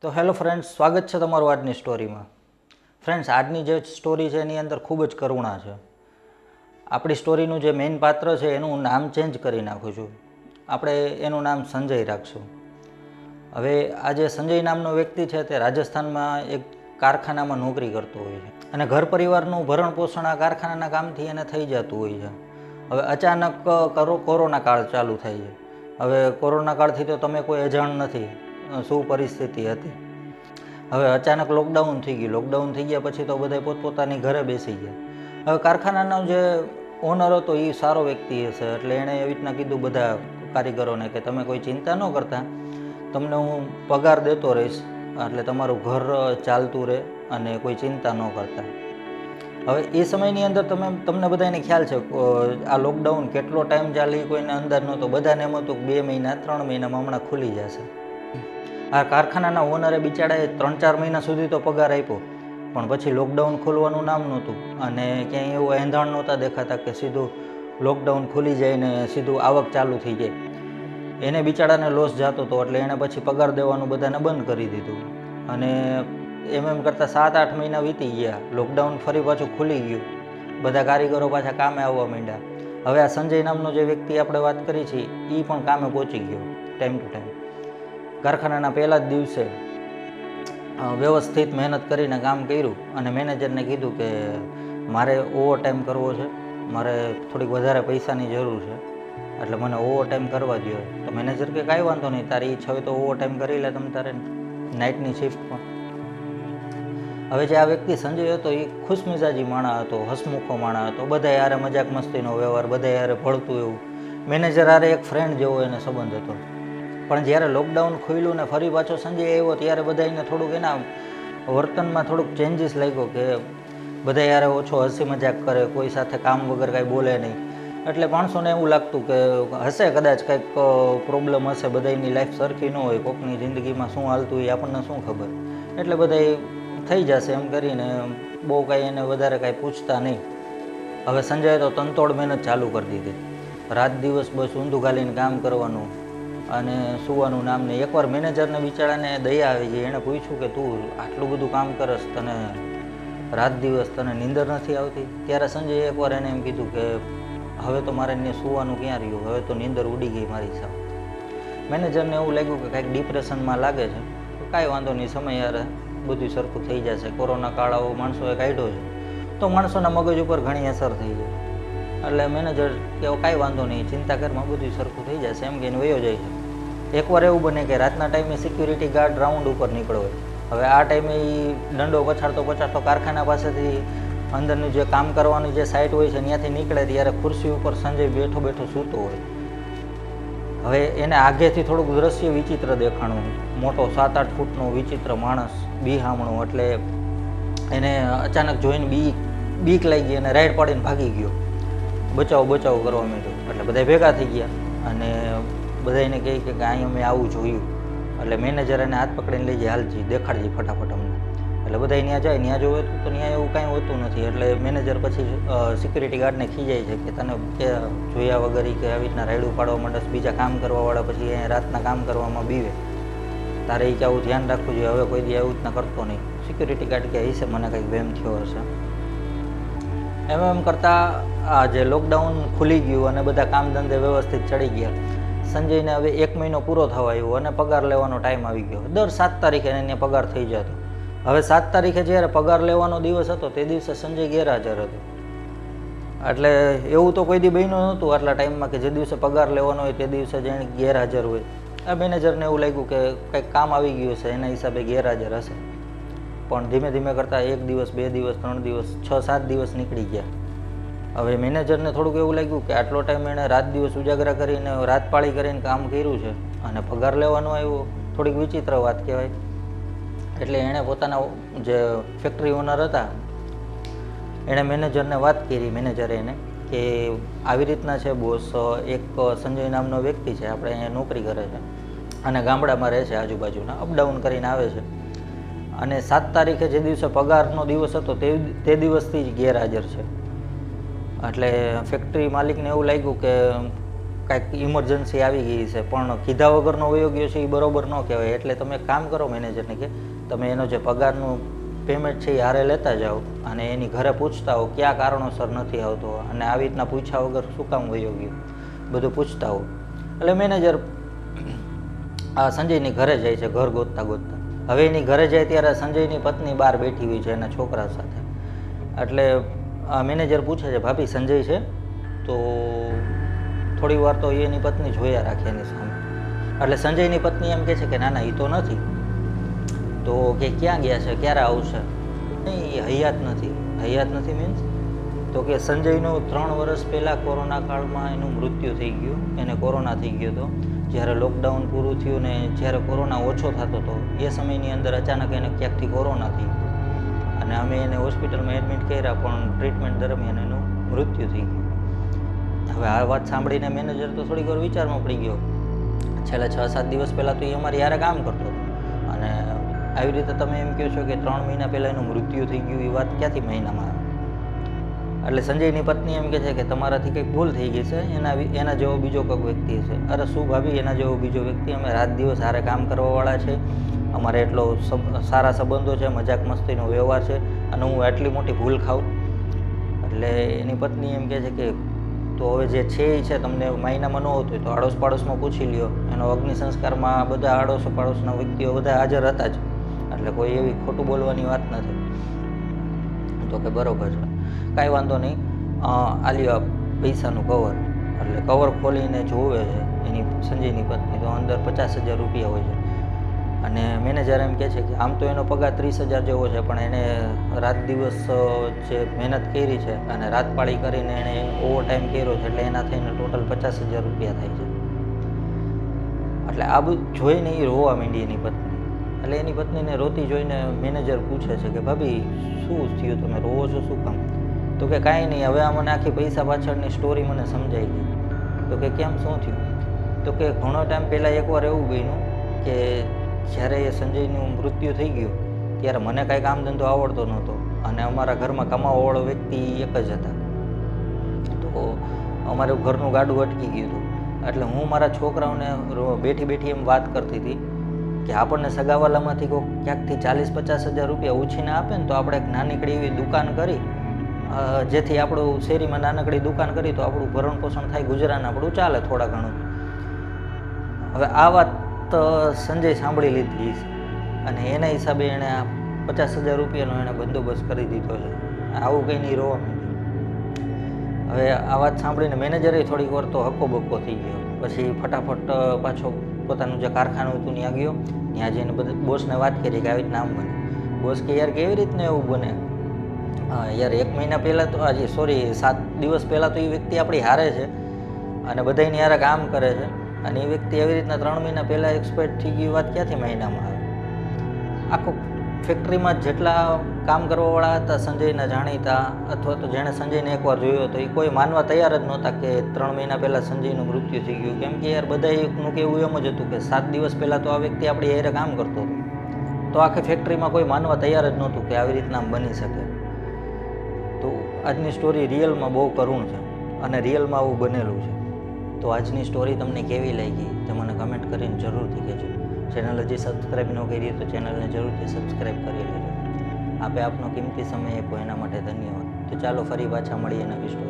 તો hello friends, સ્વાગત છે તમારું આજની સ્ટોરીમાં. ફ્રેન્ડ્સ, આજની જે સ્ટોરી છે એની અંદર ખૂબ જ કરુણા છે. આપણી સ્ટોરીનું જે મેઇન પાત્ર છે એનું નામ ચેન્જ કરી નાખું છું. આપણે એનું નામ સંજય રાખશું. હવે આ જે સંજય નામનો વ્યક્તિ છે તે રાજસ્થાનમાં એક કારખાનામાં નોકરી કરતો હોય છે અને ઘર પરિવારનું ભરણ પોષણ આ કારખાનાના કામથી એને થઈ જતું હોય છે. હવે અચાનક કોરોના કાળ ચાલુ થાય છે. હવે કોરોના કાળથી તો તમે કોઈ અજાણ નથી શું પરિસ્થિતિ હતી. હવે અચાનક લોકડાઉન થઈ ગયું. લોકડાઉન થઈ ગયા પછી તો બધા પોતપોતાની ઘરે બેસી ગયા. હવે કારખાનાનો જે ઓનર હતો એ સારો વ્યક્તિ હશે એટલે એણે એવી રીતના કીધું બધા કારીગરોને કે તમે કોઈ ચિંતા ન કરતા, તમને હું પગાર દેતો રહીશ એટલે તમારું ઘર ચાલતું રહે અને કોઈ ચિંતા ન કરતા. હવે એ સમયની અંદર તમને બધાને ખ્યાલ છે આ લોકડાઉન કેટલો ટાઈમ ચાલે કોઈને અંદાજ નહોતો. બધાને એમ હતું કે 2 મહિના 3 મહિનામાં હમણાં ખુલી જશે. આ કારખાનાના ઓનરે બિચારાએ 3-4 મહિના સુધી તો પગાર આપ્યો, પણ પછી લોકડાઉન ખોલવાનું નામ નહોતું અને ક્યાંય એવું એંધાણ નહોતા દેખાતા કે સીધું લોકડાઉન ખુલી જાય ને સીધું આવક ચાલુ થઈ જાય. એને બિચારાને લોસ જતો હતો એટલે એણે પછી પગાર દેવાનું બધાને બંધ કરી દીધું અને એમ કરતાં 7-8 મહિના વીતી ગયા. લોકડાઉન ફરી પાછું ખુલી ગયું. બધા કારીગરો પાછા કામે આવવા માંડ્યા. હવે આ સંજય નામનો જે વ્યક્તિ આપણે વાત કરી છે એ પણ કામે પહોંચી ગયો ટાઈમ ટુ ટાઈમ. કારખાનાના પહેલા જ દિવસે વ્યવસ્થિત મહેનત કરીને કામ કર્યું અને મેનેજરને કીધું કે મારે ઓવર ટાઈમ કરવો છે, મારે થોડીક વધારે પૈસાની જરૂર છે એટલે મને ઓવર ટાઈમ કરવા જોઈએ. તો મેનેજર કે કાંઈ વાંધો નહીં, તારી ઈચ્છા હોય તો ઓવર ટાઈમ કરી લે તમે તારે નાઇટની શિફ્ટમાં. હવે જે આ વ્યક્તિ સંજય હતો એ ખુશમિજાજી માણસ હતો, હસમુખો માણસ હતો, બધા યારે મજાક મસ્તીનો વ્યવહાર, બધા યારે ભળતું એવું. મેનેજર હારે એક ફ્રેન્ડ જેવો એને સંબંધ હતો. પણ જ્યારે લોકડાઉન ખુલ્યું ને ફરી પાછો સંજય આવ્યો ત્યારે બધાને થોડુંક એના વર્તનમાં થોડુંક ચેન્જીસ લાગ્યો કે બધા યારે ઓછો હસી મજાક કરે, કોઈ સાથે કામ વગર કાંઈ બોલે નહીં. એટલે માણસોને એવું લાગતું કે હશે કદાચ કંઈક પ્રોબ્લેમ હશે, બધાની લાઈફ સરખી ન હોય, કોકની જિંદગીમાં શું હાલતું હોય આપણને શું ખબર, એટલે બધા થઈ જશે એમ કરીને બહુ કાંઈ એને વધારે કાંઈ પૂછતા નહીં. હવે સંજયે તો તનતોડ મહેનત ચાલુ કરી દીધી. રાત દિવસ બસ ઊંધું ઘાલીને કામ કરવાનું અને સુવાનું નામ નહીં. એકવાર મેનેજરને બિચારાને દયા આવી ગઈ. એણે પૂછ્યું કે તું આટલું બધું કામ કરસ, તને રાત દિવસ તને નીંદર નથી આવતી? ત્યારે સંજયે એકવાર એને એમ કીધું કે હવે તો મારે એને સુવાનું ક્યાં રહ્યું, હવે તો નીંદર ઉડી ગઈ મારી સાવ. મેનેજરને એવું લાગ્યું કે કાંઈક ડિપ્રેશનમાં લાગે છે. કાંઈ વાંધો નહીં, સમય યાર બધું સરખું થઈ જશે. કોરોના કાળ આવો માણસોએ કાઢ્યો છે તો માણસોના મગજ ઉપર ઘણી અસર થઈ જાય. એટલે મેનેજર કે કાંઈ વાંધો નહીં, ચિંતા કરમાં બધું સરખું થઈ જશે એમ કહીને વયો જાય છે. એકવાર એવું બને કે રાતના ટાઈમે સિક્યુરિટી ગાર્ડ રાઉન્ડ ઉપર નીકળ્યો હોય. હવે આ ટાઈમે એ દંડો પછાડતો કારખાના પાસેથી અંદરની જે કામ કરવાની જે સાઇટ હોય છે ત્યાંથી નીકળે ત્યારે ખુરશી ઉપર સંજય બેઠો સૂતો હોય. હવે એને આગેથી થોડુંક દ્રશ્ય વિચિત્ર દેખાણું. મોટો 7-8 ફૂટનો વિચિત્ર માણસ બિહામણો. એટલે એને અચાનક જોઈને બીક લાગી અને રાઈડ પાડીને ભાગી ગયો. બચાવ કરવા માંડ્યો. એટલે બધા ભેગા થઈ ગયા અને બધા એને કહે કે અહીં અમે આવું જોયું. એટલે મેનેજર એને હાથ પકડીને લઈ જાય, હાલજી દેખાડજી ફટાફટ અમને. એટલે બધા ત્યાં જાય, ત્યાં જોવે તો ત્યાં એવું કાંઈ હોતું નથી. એટલે મેનેજર પછી સિક્યુરિટી ગાર્ડને ખીજાય છે કે તને કે જોયા વગર કે આવી રીતના રાયડું પાડવા માંડે, બીજા કામ કરવાવાળા પછી અહીંયા રાતના કામ કરવામાં બીવે, તારે એ કે આવું ધ્યાન રાખવું જોઈએ, હવે કોઈ દી આવી રીતના કરતો નહીં. સિક્યુરિટી ગાર્ડ કે હશે મને કંઈક વેમ થયો હશે. એમ કરતાં આ જે લોકડાઉન ખુલી ગયું અને બધા કામ ધંધે વ્યવસ્થિત ચડી ગયા. સંજયને હવે 1 મહિનો પૂરો થવા આવ્યો અને પગાર લેવાનો ટાઈમ આવી ગયો. દર 7 તારીખે એને પગાર થઈ જતો. હવે 7 તારીખે જ્યારે પગાર લેવાનો દિવસ હતો તે દિવસે સંજય ગેરહાજર હતો. એટલે એવું તો કોઈ દી બન્યું નહોતું આટલા ટાઈમમાં કે જે દિવસે પગાર લેવાનો હોય તે દિવસે જ એને ગેરહાજર હોય. આ મેનેજરને એવું લાગ્યું કે કંઈક કામ આવી ગયું હશે એના હિસાબે ગેરહાજર હશે. પણ ધીમે ધીમે કરતાં 1 દિવસ 2 દિવસ 3 દિવસ 6-7 દિવસ નીકળી ગયા. હવે મેનેજરને થોડુંક એવું લાગ્યું કે આટલો ટાઈમ એણે રાત દિવસ ઉજાગરા કરીને રાત પાળી કરીને કામ કર્યું છે અને પગાર લેવાનો આવ્યો, થોડીક વિચિત્ર વાત કહેવાય. એટલે એણે પોતાના જે ફેક્ટરી ઓનર હતા એણે મેનેજરને વાત કરી. મેનેજરે એને કે આવી રીતના છે બોસ, એક સંજય નામનો વ્યક્તિ છે, આપણે અહીંયા નોકરી કરે છે અને ગામડામાં રહે છે આજુબાજુના, અપડાઉન કરીને આવે છે અને 7 તારીખે જે દિવસે પગારનો દિવસ હતો તે દિવસથી જ ગેરહાજર છે. એટલે ફેક્ટરી માલિકને એવું લાગ્યું કે કાંઈક ઇમરજન્સી આવી ગઈ છે પણ કીધા વગરનો વયો ગયો છે એ બરોબર ન કહેવાય. એટલે તમે એક કામ કરો મેનેજરને કે તમે એનો જે પગારનું પેમેન્ટ છે એ હારે લેતા જાઓ અને એની ઘરે પૂછતા હો કયા કારણોસર નથી આવતો અને આવી રીતના પૂછ્યા વગર શું કામ વયો ગયો બધું પૂછતા હો. એટલે મેનેજર આ સંજયની ઘરે જાય છે ઘર ગોતતા ગોતતા. હવે એની ઘરે જાય ત્યારે સંજયની પત્ની બહાર બેઠી હોય છે એના છોકરા સાથે. એટલે આ મેનેજર પૂછે છે ભાભી સંજય છે? તો થોડી વાર તો એની પત્ની જોયા રાખે એની સામે. એટલે સંજયની પત્ની એમ કહે છે કે ના ના એ તો નથી. તો કે ક્યાં ગયા છે ક્યારે આવશે? નહીં એ હયાત નથી. હયાત નથી મીન્સ? તો કે સંજયનું 3 વર્ષ પહેલાં કોરોના કાળમાં એનું મૃત્યુ થઈ ગયું. એને કોરોના થઈ ગયો હતો. જ્યારે લોકડાઉન પૂરું થયું ને જ્યારે કોરોના ઓછો થતો હતો એ સમયની અંદર અચાનક એને ક્યાંકથી કોરોના થઈ ગયો અને અમે એને હોસ્પિટલમાં એડમિટ કર્યા પણ ટ્રીટમેન્ટ દરમિયાન એનું મૃત્યુ થઈ ગયું. હવે આ વાત સાંભળીને મેનેજર તો થોડીક વાર વિચારમાં પડી ગયો. છેલ્લા 6-7 દિવસ પહેલાં તો એ અમારી યારે કામ કરતો હતો અને આવી રીતે તમે એમ કહો છો કે 3 મહિના પહેલાં એનું મૃત્યુ થઈ ગયું એ વાત ક્યાંથી મહિનામાં આવે? એટલે સંજયની પત્ની એમ કહે છે કે તમારાથી કંઈક ભૂલ થઈ ગઈ છે, એના જેવો બીજો કોઈક વ્યક્તિ છે. અરે શું ભાભી એના જેવો બીજો વ્યક્તિ? અમે રાત દિવસ હારે કામ કરવાવાળા છે, અમારે એટલો સારા સંબંધો છે, મજાક મસ્તીનો વ્યવહાર છે અને હું આટલી મોટી ભૂલ ખાઉં? એટલે એની પત્ની એમ કહે છે કે તો હવે જે છે એ છે તમને મહિનામાં ન હોતું હોય તો આડોશ પાડોશમાં પૂછી લ્યો. એનો અગ્નિ સંસ્કારમાં બધા આડોશ પાડોશના વ્યક્તિઓ બધા હાજર હતા જ, એટલે કોઈ એવી ખોટું બોલવાની વાત નથી. તો કે બરોબર છે, કાંઈ વાંધો નહીં, આ લ્યો પૈસાનું કવર. એટલે કવર ખોલીને જોવે છે એની સંજયની પત્ની તો અંદર 50,000 રૂપિયા હોય છે. અને મેનેજર એમ કહે છે કે આમ તો એનો પગાર 30,000 જેવો છે પણ એને રાત દિવસ જે મહેનત કરી છે અને રાત પાળી કરીને એણે ઓવર ટાઈમ કર્યો છે એટલે એના થઈને ટોટલ 50,000 રૂપિયા થાય છે. એટલે આ બધું જોઈને એ રોવા માંડી એની પત્ની. એટલે એની પત્નીને રોતી જોઈને મેનેજર પૂછે છે કે ભાભી શું થયું, તમે રોવો છો શું કામ? તો કે કાંઈ નહીં, હવે આ મને આખી પૈસા પાછળની સ્ટોરી મને સમજાઈ ગઈ. તો કે કેમ, શું થયું? તો કે ઘણો ટાઈમ પહેલાં એકવાર એવું બન્યું કે જ્યારે એ સંજયનું મૃત્યુ થઈ ગયું ત્યારે મને કાંઈ કામ ધંધો આવડતો નહોતો અને અમારા ઘરમાં કમાવાવાળો વ્યક્તિ એક જ હતા. તો અમારું ઘરનું ગાડું અટકી ગયું હતું. એટલે હું મારા છોકરાઓને બેઠી બેઠી એમ વાત કરતી હતી કે આપણને સગાવાલામાંથી કોઈ ક્યાંકથી 40-50,000 રૂપિયા ઉછીને આપે ને તો આપણે એક નાનકડી એવી દુકાન કરી જેથી આપણું શેરીમાં નાનકડી દુકાન કરી તો આપણું ભરણ પોષણ થાય, ગુજરાન આપણું ચાલે થોડા ઘણું. હવે આ વાત સંજય સાંભળી લીધી છે અને એના હિસાબે એણે આ 50,000 રૂપિયાનો એણે બંદોબસ્ત કરી દીધો છે. આવું કંઈ નહીં રોવા માંડ્યું. હવે આ વાત સાંભળીને મેનેજરે થોડીક વાર તો હક્કો બક્કો થઈ ગયો. પછી ફટાફટ પાછો પોતાનું જે કારખાનું હતું ત્યાં ગયો. ત્યાં જઈને બધા બોસને વાત કરી કે આવી રીતના આમ બને. બોસ કે યાર કેવી રીતના એવું બને? હા યાર 1 મહિના પહેલાં તો 7 દિવસ પહેલાં તો એ વ્યક્તિ આપણી હારે છે અને બધાની હારે કામ કરે છે અને એ વ્યક્તિ એવી રીતના 3 મહિના પહેલાં એક્સપાયર થઈ ગઈ વાત ક્યાંથી મહિનામાં આવે? આખો ફેક્ટરીમાં જેટલા કામ કરવાવાળા હતા સંજયના જાણીતા અથવા તો જેણે સંજયને એકવાર જોયો હતો એ કોઈ માનવા તૈયાર જ નહોતા કે 3 મહિના પહેલાં સંજયનું મૃત્યુ થઈ ગયું. કેમ કે યાર બધાનું કહેવું એમ જ હતું કે 7 દિવસ પહેલાં તો આ વ્યક્તિ આપણી હારે કામ કરતો હતો. તો આખી ફેક્ટરીમાં કોઈ માનવા તૈયાર જ નહોતું કે આવી રીતના બની શકે. તો આજની સ્ટોરી રિયલમાં બહુ કરુણ છે અને રિયલમાં આવું બનેલું છે. તો આજની સ્ટોરી તમને કેવી લાગી તે મને કમેન્ટ કરીને જરૂરથી કહેજો. ચેનલ હજી સબસ્ક્રાઈબ ન કરી તો ચેનલને જરૂરથી સબસ્ક્રાઈબ કરી લેજો. આપે આપનો કિંમતી સમય આપ્યો એના માટે ધન્યવાદ. તો ચાલો ફરી પાછા મળીએ નવી સ્ટોરી.